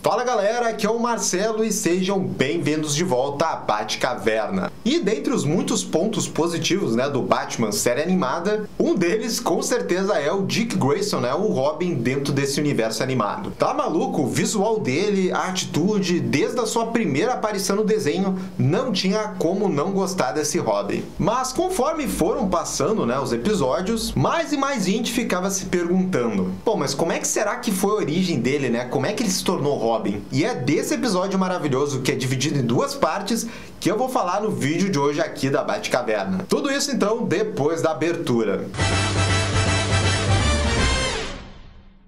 Fala galera, aqui é o Marcelo e sejam bem-vindos de volta à Batcaverna. E dentre os muitos pontos positivos, do Batman série animada, um deles com certeza é o Dick Grayson, o Robin dentro desse universo animado. Tá maluco? O visual dele, a atitude, desde a sua primeira aparição no desenho, não tinha como não gostar desse Robin. Mas conforme foram passando, os episódios, mais e mais gente ficava se perguntando: pô, mas como é que será que foi a origem dele, Como é que ele se tornou Robin? E é desse episódio maravilhoso, que é dividido em duas partes, que eu vou falar no vídeo de hoje aqui da Batcaverna. Tudo isso então depois da abertura.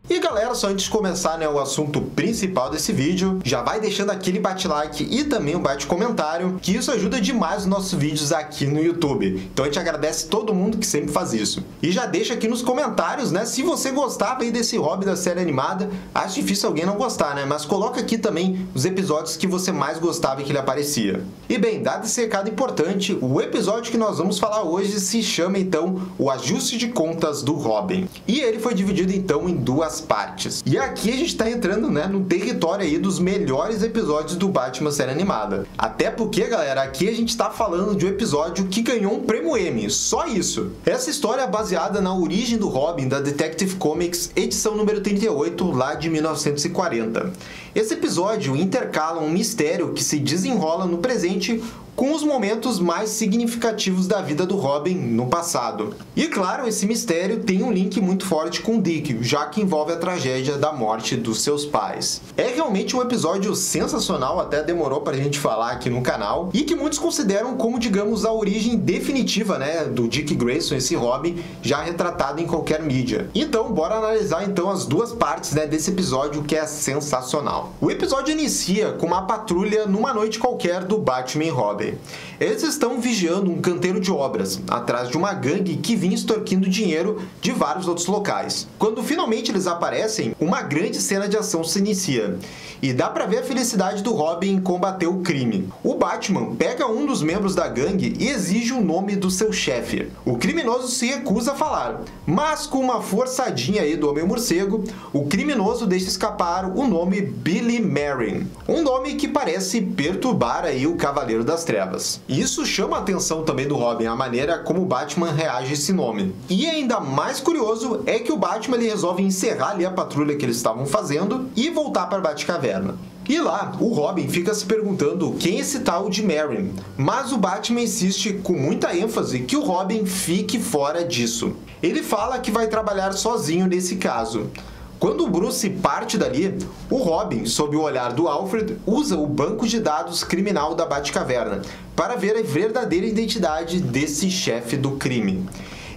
E galera, só antes de começar o assunto principal desse vídeo, já vai deixando aquele bate-like e também o bate-comentário, que isso ajuda demais os nossos vídeos aqui no YouTube. Então a gente agradece todo mundo que sempre faz isso. E já deixa aqui nos comentários, se você gostava aí desse Robin da série animada. Acho difícil alguém não gostar, mas coloca aqui também os episódios que você mais gostava e que ele aparecia. E bem, dado esse recado importante, o episódio que nós vamos falar hoje se chama então O Ajuste de Contas do Robin. E ele foi dividido então em duas partes. E aqui a gente está entrando no território aí dos melhores episódios do Batman série animada. Até porque, galera, aqui a gente está falando de um episódio que ganhou um prêmio Emmy, só isso. Essa história é baseada na origem do Robin da Detective Comics, edição número 38, lá de 1940. Esse episódio intercala um mistério que se desenrola no presente com os momentos mais significativos da vida do Robin no passado. E claro, esse mistério tem um link muito forte com Dick, já que envolve a tragédia da morte dos seus pais. É realmente um episódio sensacional, até demorou pra gente falar aqui no canal, e que muitos consideram como, digamos, a origem definitiva, do Dick Grayson, esse Robin, já retratado em qualquer mídia. Então, bora analisar então as duas partes desse episódio, que é sensacional. O episódio inicia com uma patrulha numa noite qualquer do Batman e Robin. Eles estão vigiando um canteiro de obras, atrás de uma gangue que vinha extorquindo dinheiro de vários outros locais. Quando finalmente eles aparecem, uma grande cena de ação se inicia. E dá pra ver a felicidade do Robin em combater o crime. O Batman pega um dos membros da gangue e exige o nome do seu chefe. O criminoso se recusa a falar, mas com uma forçadinha aí do Homem-Morcego, o criminoso deixa escapar o nome Billy Merrin. Um nome que parece perturbar aí o Cavaleiro das Trevas. Isso chama a atenção também do Robin, a maneira como o Batman reage a esse nome. E ainda mais curioso é que o Batman resolve encerrar ali a patrulha que eles estavam fazendo e voltar para a Batcaverna. E lá, o Robin fica se perguntando quem é esse tal de Merrin, mas o Batman insiste com muita ênfase que o Robin fique fora disso. Ele fala que vai trabalhar sozinho nesse caso. Quando o Bruce parte dali, o Robin, sob o olhar do Alfred, usa o banco de dados criminal da Batcaverna para ver a verdadeira identidade desse chefe do crime.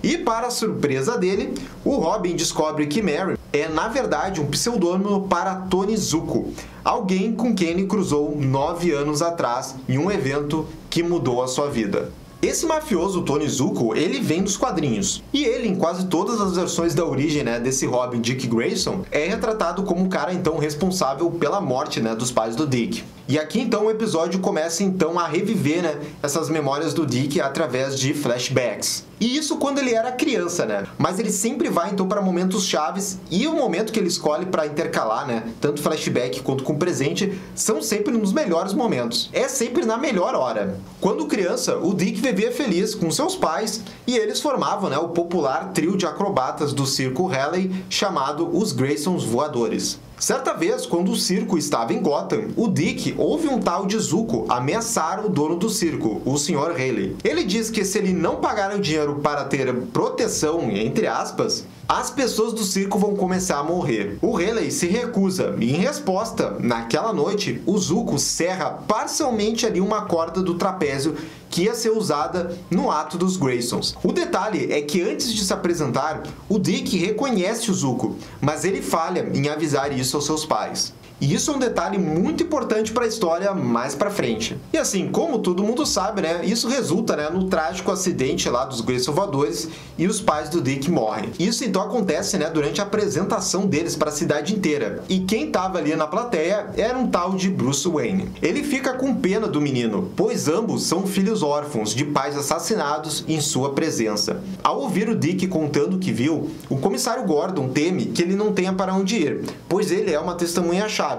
E para a surpresa dele, o Robin descobre que Merrin é na verdade um pseudônimo para Tony Zucco, alguém com quem ele cruzou 9 anos atrás em um evento que mudou a sua vida. Esse mafioso Tony Zucco, ele vem dos quadrinhos. E ele, em quase todas as versões da origem desse Robin Dick Grayson, é retratado como o cara então responsável pela morte dos pais do Dick. E aqui então o episódio começa então a reviver essas memórias do Dick através de flashbacks. E isso quando ele era criança, Mas ele sempre vai então para momentos chaves, e o momento que ele escolhe para intercalar, tanto flashback quanto com presente, são sempre nos melhores momentos. É sempre na melhor hora. Quando criança, o Dick vivia feliz com seus pais e eles formavam o popular trio de acrobatas do circo Halley chamado os Graysons Voadores. Certa vez, quando o circo estava em Gotham, o Dick ouve um tal de Zucco ameaçar o dono do circo, o Sr. Haley. Ele diz que se ele não pagar o dinheiro para ter proteção, entre aspas, as pessoas do circo vão começar a morrer. O Haley se recusa e, em resposta, naquela noite, o Zucco serra parcialmente ali uma corda do trapézio que ia ser usada no ato dos Graysons. O detalhe é que antes de se apresentar, o Dick reconhece o Zucco, mas ele falha em avisar isso aos seus pais. E isso é um detalhe muito importante para a história mais pra frente. E assim, como todo mundo sabe, isso resulta no trágico acidente lá dos Grayson Voadores e os pais do Dick morrem. Isso então acontece durante a apresentação deles para a cidade inteira. E quem estava ali na plateia era um tal de Bruce Wayne. Ele fica com pena do menino, pois ambos são filhos órfãos de pais assassinados em sua presença. Ao ouvir o Dick contando o que viu, o comissário Gordon teme que ele não tenha para onde ir, pois ele é uma testemunha-chave.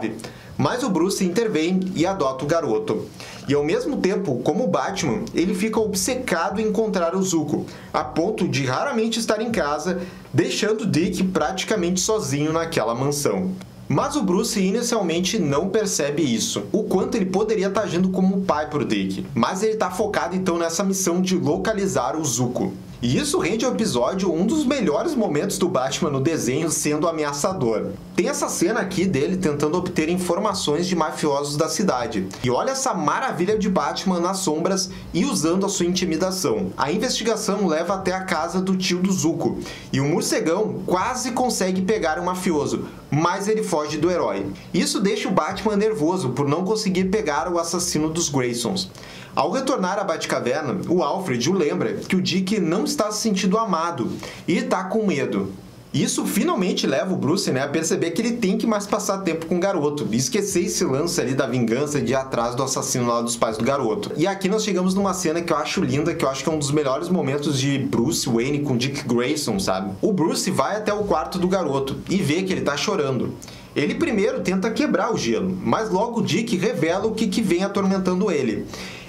Mas o Bruce intervém e adota o garoto. E ao mesmo tempo, como o Batman, ele fica obcecado em encontrar o Zuko, a ponto de raramente estar em casa, deixando Dick praticamente sozinho naquela mansão. Mas o Bruce inicialmente não percebe isso, o quanto ele poderia estar agindo como pai pro Dick. Mas ele está focado então nessa missão de localizar o Zuko. E isso rende ao episódio um dos melhores momentos do Batman no desenho sendo ameaçador. Tem essa cena aqui dele tentando obter informações de mafiosos da cidade. E olha essa maravilha de Batman nas sombras e usando a sua intimidação. A investigação leva até a casa do tio do Zuko. E o morcegão quase consegue pegar o mafioso, mas ele foge do herói. Isso deixa o Batman nervoso por não conseguir pegar o assassino dos Graysons. Ao retornar à Batcaverna, o Alfred o lembra que o Dick não está se sentindo amado e está com medo. Isso finalmente leva o Bruce, a perceber que ele tem que mais passar tempo com o garoto e esquecer esse lance ali da vingança de ir atrás do assassino lá dos pais do garoto. E aqui nós chegamos numa cena que eu acho linda, que eu acho que é um dos melhores momentos de Bruce Wayne com Dick Grayson, sabe? O Bruce vai até o quarto do garoto e vê que ele tá chorando. Ele primeiro tenta quebrar o gelo, mas logo o Dick revela o que vem atormentando ele.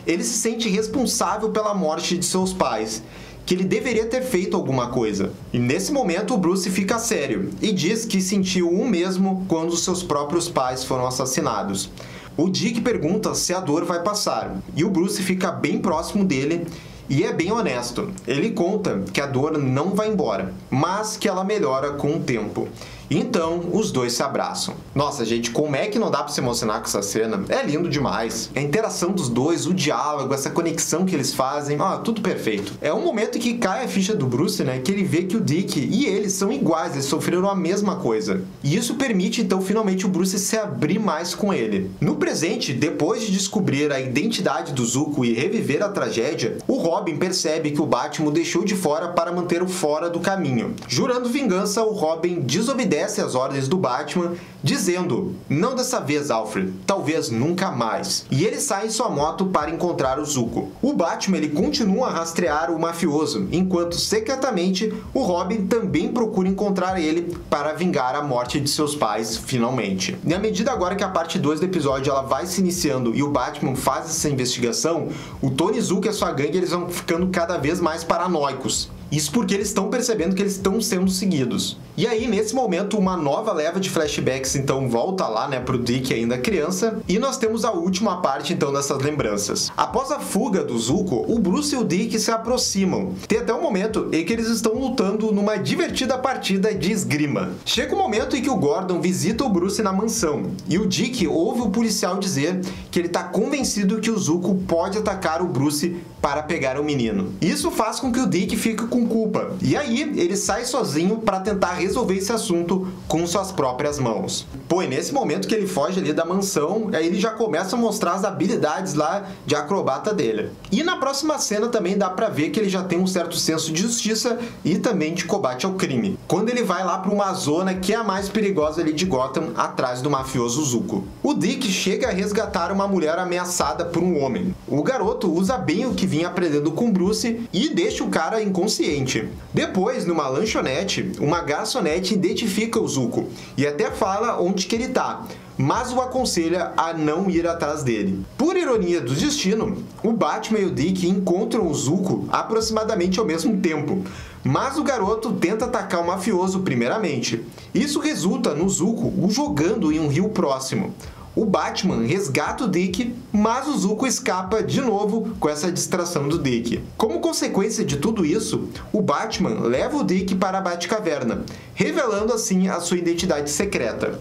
Ele se sente responsável pela morte de seus pais, que ele deveria ter feito alguma coisa. E nesse momento o Bruce fica sério e diz que sentiu o mesmo quando seus próprios pais foram assassinados. O Dick pergunta se a dor vai passar, e o Bruce fica bem próximo dele e é bem honesto. Ele conta que a dor não vai embora, mas que ela melhora com o tempo. Então, os dois se abraçam. Nossa, gente, como é que não dá pra se emocionar com essa cena? É lindo demais. A interação dos dois, o diálogo, essa conexão que eles fazem, tudo perfeito. É um momento que cai a ficha do Bruce, que ele vê que o Dick e ele são iguais, eles sofreram a mesma coisa. E isso permite, então, finalmente o Bruce se abrir mais com ele. No presente, depois de descobrir a identidade do Zuko e reviver a tragédia, o Robin percebe que o Batman o deixou de fora para mantê-lo fora do caminho. Jurando vingança, o Robin desobedece as ordens do Batman, dizendo: "Não dessa vez, Alfred, talvez nunca mais." E ele sai em sua moto para encontrar o Zuko. O Batman ele continua a rastrear o mafioso, enquanto secretamente o Robin também procura encontrar ele para vingar a morte de seus pais finalmente. E à medida agora que a parte 2 do episódio ela vai se iniciando e o Batman faz essa investigação, o Tony Zuko e a sua gangue eles vão ficando cada vez mais paranoicos. Isso porque eles estão percebendo que eles estão sendo seguidos. E aí, nesse momento, uma nova leva de flashbacks, então, volta lá, pro Dick ainda criança. E nós temos a última parte, então, dessas lembranças. Após a fuga do Zuko, o Bruce e o Dick se aproximam. Tem até um momento em que eles estão lutando numa divertida partida de esgrima. Chega um momento em que o Gordon visita o Bruce na mansão. E o Dick ouve o policial dizer que ele está convencido que o Zuko pode atacar o Bruce para pegar o menino. Isso faz com que o Dick fique com culpa. E aí, ele sai sozinho para tentar resolver esse assunto com suas próprias mãos. Pô, e nesse momento que ele foge ali da mansão, aí ele já começa a mostrar as habilidades lá de acrobata dele. E na próxima cena também dá pra ver que ele já tem um certo senso de justiça e também de combate ao crime. Quando ele vai lá pra uma zona que é a mais perigosa ali de Gotham, atrás do mafioso Zuko. O Dick chega a resgatar uma mulher ameaçada por um homem. O garoto usa bem o que vinha aprendendo com Bruce e deixa o cara inconsciente. Depois, numa lanchonete, uma garçonete identifica o Zuko e até fala onde que ele tá, mas o aconselha a não ir atrás dele. Por ironia do destino, o Batman e o Dick encontram o Zuko aproximadamente ao mesmo tempo, mas o garoto tenta atacar o mafioso primeiramente. Isso resulta no Zuko o jogando em um rio próximo. O Batman resgata o Dick, mas o Zuko escapa de novo com essa distração do Dick. Como consequência de tudo isso, o Batman leva o Dick para a Batcaverna, revelando assim a sua identidade secreta.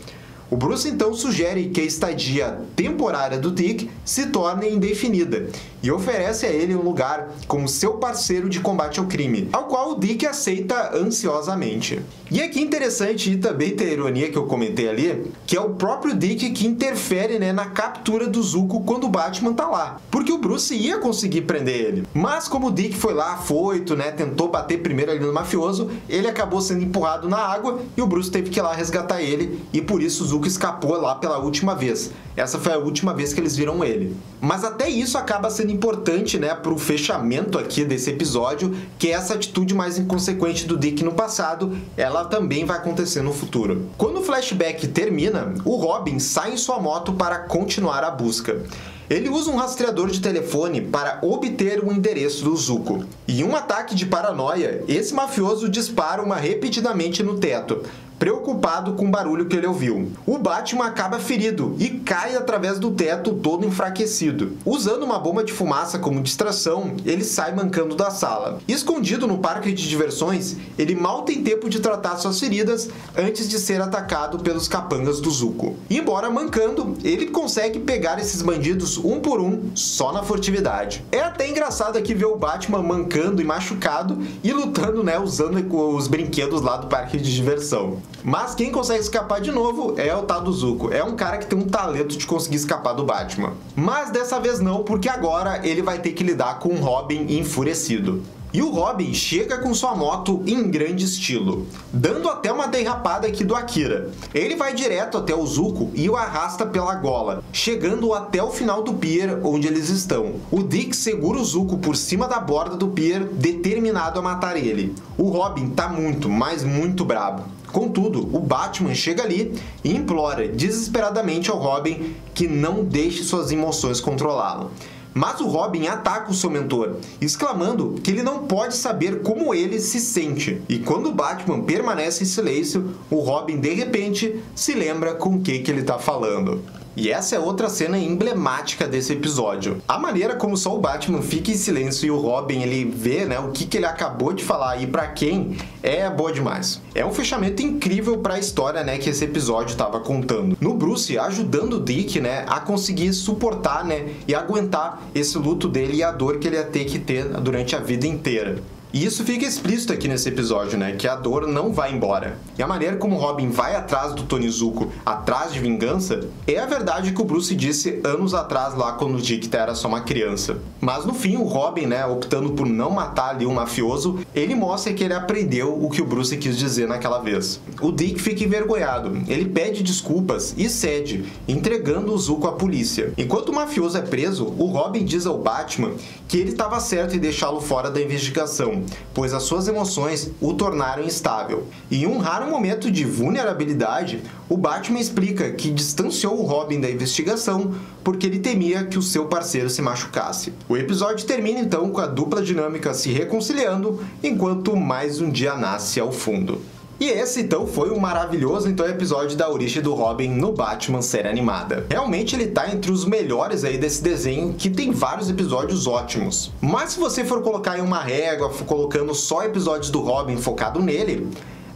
O Bruce então sugere que a estadia temporária do Dick se torne indefinida e oferece a ele um lugar como seu parceiro de combate ao crime, ao qual o Dick aceita ansiosamente. E aqui interessante, e também tem a ironia que eu comentei ali, que é o próprio Dick que interfere na captura do Zuko quando o Batman tá lá, porque o Bruce ia conseguir prender ele. Mas como o Dick foi lá afoito, tentou bater primeiro ali no mafioso, ele acabou sendo empurrado na água e o Bruce teve que ir lá resgatar ele e por isso o Zuko Zuko escapou lá pela última vez. Essa foi a última vez que eles viram ele. Mas até isso acaba sendo importante, né, pro fechamento aqui desse episódio, que é essa atitude mais inconsequente do Dick no passado, ela também vai acontecer no futuro. Quando o flashback termina, o Robin sai em sua moto para continuar a busca. Ele usa um rastreador de telefone para obter o endereço do Zuko. E em um ataque de paranoia, esse mafioso dispara uma repetidamente no teto, preocupado com o barulho que ele ouviu. O Batman acaba ferido e cai através do teto todo enfraquecido. Usando uma bomba de fumaça como distração, ele sai mancando da sala. Escondido no parque de diversões, ele mal tem tempo de tratar suas feridas antes de ser atacado pelos capangas do Zuko. Embora mancando, ele consegue pegar esses bandidos um por um só na furtividade. É até engraçado aqui ver o Batman mancando e machucado e lutando, né, usando os brinquedos lá do parque de diversão. Mas quem consegue escapar de novo é o tal do Zuko. É um cara que tem um talento de conseguir escapar do Batman. Mas dessa vez não, porque agora ele vai ter que lidar com um Robin enfurecido. E o Robin chega com sua moto em grande estilo, dando até uma derrapada aqui do Akira. Ele vai direto até o Zuko e o arrasta pela gola, chegando até o final do pier onde eles estão. O Dick segura o Zuko por cima da borda do pier, determinado a matar ele. O Robin tá muito, mas muito brabo. Contudo, o Batman chega ali e implora desesperadamente ao Robin que não deixe suas emoções controlá-lo. Mas o Robin ataca o seu mentor, exclamando que ele não pode saber como ele se sente. E quando o Batman permanece em silêncio, o Robin de repente se lembra com o que ele está falando. E essa é outra cena emblemática desse episódio. A maneira como só o Batman fica em silêncio e o Robin ele vê, né, o que ele acabou de falar e pra quem é boa demais. É um fechamento incrível pra história, né, que esse episódio estava contando. No Bruce ajudando o Dick, né, a conseguir suportar, né, e aguentar esse luto dele e a dor que ele ia ter que ter durante a vida inteira. E isso fica explícito aqui nesse episódio, né? Que a dor não vai embora. E a maneira como Robin vai atrás do Tony Zuko, atrás de vingança, é a verdade que o Bruce disse anos atrás lá quando o Dick era só uma criança. Mas no fim o Robin, né, optando por não matar ali o mafioso, ele mostra que ele aprendeu o que o Bruce quis dizer naquela vez. O Dick fica envergonhado, ele pede desculpas e cede, entregando o Zuko à polícia. Enquanto o mafioso é preso, o Robin diz ao Batman que ele estava certo em deixá-lo fora da investigação, pois as suas emoções o tornaram instável. E em um raro momento de vulnerabilidade, o Batman explica que distanciou o Robin da investigação porque ele temia que o seu parceiro se machucasse. O episódio termina então com a dupla dinâmica se reconciliando, enquanto mais um dia nasce ao fundo. E esse então foi um maravilhoso episódio da origem do Robin no Batman série animada. Realmente ele tá entre os melhores aí desse desenho, que tem vários episódios ótimos. Mas se você for colocar em uma régua, colocando só episódios do Robin focado nele,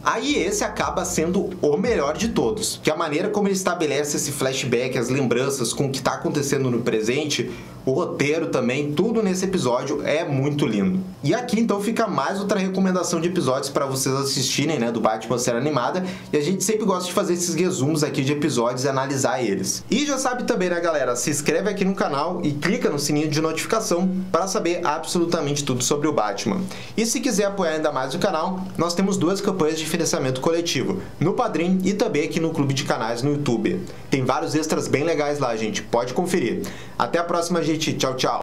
aí esse acaba sendo o melhor de todos. Que a maneira como ele estabelece esse flashback, as lembranças com o que está acontecendo no presente, o roteiro também, tudo nesse episódio é muito lindo. E aqui então fica mais outra recomendação de episódios para vocês assistirem, né, do Batman série animada. E a gente sempre gosta de fazer esses resumos aqui de episódios e analisar eles. E já sabe também, né, galera, se inscreve aqui no canal e clica no sininho de notificação para saber absolutamente tudo sobre o Batman. E se quiser apoiar ainda mais o canal, nós temos duas campanhas de financiamento coletivo, no Padrim e também aqui no Clube de Canais no YouTube. Tem vários extras bem legais lá, gente, pode conferir. Até a próxima, gente. Tchau, tchau.